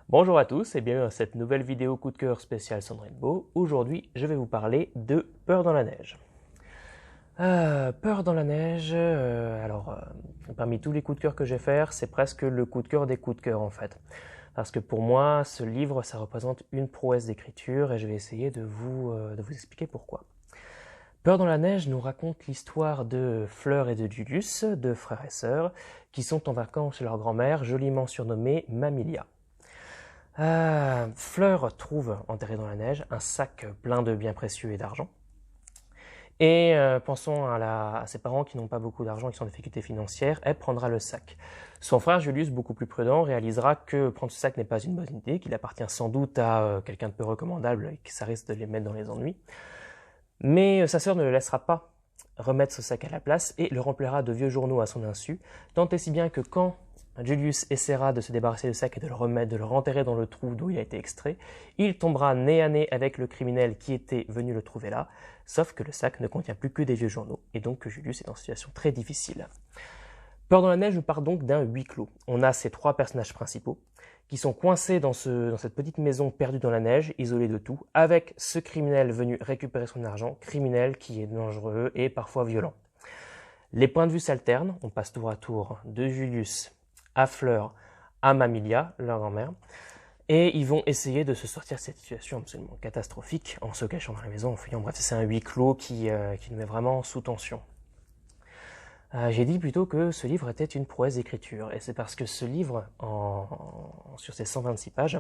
Bonjour à tous et bienvenue dans cette nouvelle vidéo coup de cœur spéciale Sandrine Beau. Aujourd'hui, je vais vous parler de Peur dans la neige. Peur dans la neige, parmi tous les coups de cœur que je vais faire, c'est presque le coup de cœur des coups de cœur en fait. Parce que pour moi, ce livre, ça représente une prouesse d'écriture et je vais essayer de vous expliquer pourquoi. Peur dans la neige nous raconte l'histoire de Fleur et de Julius, deux frères et sœurs, qui sont en vacances chez leur grand-mère, joliment surnommée Mamilia. Fleur trouve, enterré dans la neige, un sac plein de biens précieux et d'argent. Et pensant à ses parents qui n'ont pas beaucoup d'argent, qui sont en difficulté financière, elle prendra le sac. Son frère Julius, beaucoup plus prudent, réalisera que prendre ce sac n'est pas une bonne idée, qu'il appartient sans doute à quelqu'un de peu recommandable et que ça risque de les mettre dans les ennuis. Mais sa sœur ne le laissera pas remettre ce sac à la place et le remplira de vieux journaux à son insu, tant et si bien que quand Julius essaiera de se débarrasser du sac et de le renterrer dans le trou d'où il a été extrait, il tombera nez à nez avec le criminel qui était venu le trouver là, sauf que le sac ne contient plus que des vieux journaux, et donc que Julius est dans une situation très difficile. Peur dans la neige part donc d'un huis clos. On a ces trois personnages principaux qui sont coincés dans cette petite maison perdue dans la neige, isolée de tout, avec ce criminel venu récupérer son argent, criminel qui est dangereux et parfois violent. Les points de vue s'alternent, on passe tour à tour de Julius à Fleur, à Mamilia, leur grand-mère, et ils vont essayer de se sortir de cette situation absolument catastrophique en se cachant dans la maison, en fuyant. Bref, c'est un huis clos qui nous met vraiment sous tension. J'ai dit plutôt que ce livre était une prouesse d'écriture, et c'est parce que ce livre, sur ses 126 pages,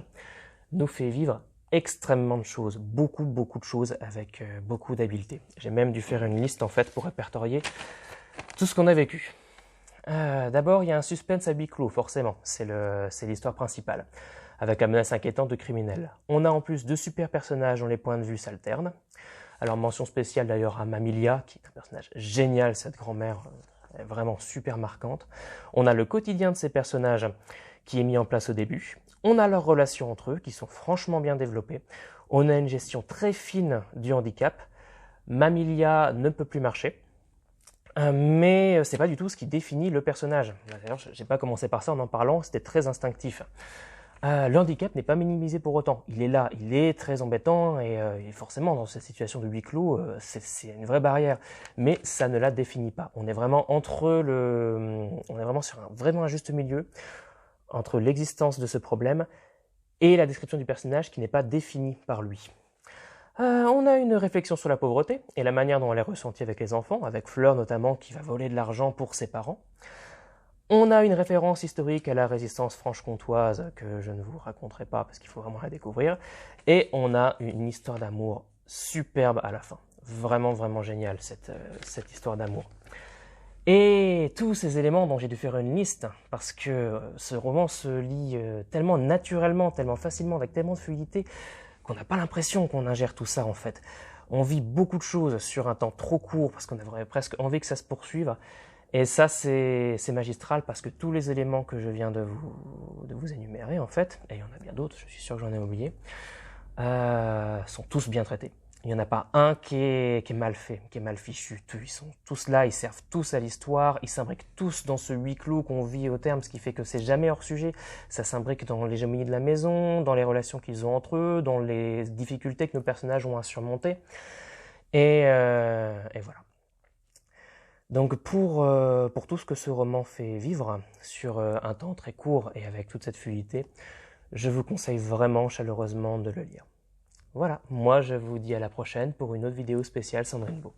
nous fait vivre extrêmement de choses, beaucoup de choses avec beaucoup d'habileté. J'ai même dû faire une liste en fait pour répertorier tout ce qu'on a vécu. D'abord, il y a un suspense à huis clos, forcément, c'est l'histoire principale, avec la menace inquiétante de criminels. On a en plus deux super personnages dont les points de vue s'alternent. Alors, mention spéciale d'ailleurs à Mamilia, qui est un personnage génial, cette grand-mère vraiment super marquante. On a le quotidien de ces personnages qui est mis en place au début. On a leurs relations entre eux, qui sont franchement bien développées. On a une gestion très fine du handicap. Mamilia ne peut plus marcher. Mais c'est pas du tout ce qui définit le personnage. D'ailleurs, j'ai pas commencé par ça en parlant, c'était très instinctif. Le handicap n'est pas minimisé pour autant. Il est là, il est très embêtant et forcément dans cette situation de huis clos, c'est une vraie barrière. Mais ça ne la définit pas. On est vraiment on est vraiment sur vraiment un juste milieu entre l'existence de ce problème et la description du personnage qui n'est pas définie par lui. On a une réflexion sur la pauvreté et la manière dont elle est ressentie avec les enfants, avec Fleur notamment qui va voler de l'argent pour ses parents. On a une référence historique à la résistance franche-comtoise que je ne vous raconterai pas parce qu'il faut vraiment la découvrir. Et on a une histoire d'amour superbe à la fin. Vraiment géniale cette histoire d'amour. Et tous ces éléments dont j'ai dû faire une liste, parce que ce roman se lit tellement naturellement, tellement facilement, avec tellement de fluidité, qu'on n'a pas l'impression qu'on ingère tout ça en fait. On vit beaucoup de choses sur un temps trop court parce qu'on aurait presque envie que ça se poursuive. Et ça, c'est magistral parce que tous les éléments que je viens de vous énumérer en fait, et il y en a bien d'autres, je suis sûr que j'en ai oublié, sont tous bien traités. Il n'y en a pas un qui est mal fait, qui est mal fichu. Ils sont tous là, ils servent tous à l'histoire, ils s'imbriquent tous dans ce huis clos qu'on vit au terme, ce qui fait que c'est jamais hors sujet. Ça s'imbrique dans l'hégémonie de la maison, dans les relations qu'ils ont entre eux, dans les difficultés que nos personnages ont à surmonter. Et voilà. Donc pour tout ce que ce roman fait vivre sur un temps très court et avec toute cette fluidité, je vous conseille vraiment chaleureusement de le lire. Voilà, moi je vous dis à la prochaine pour une autre vidéo spéciale Sandrine Beau.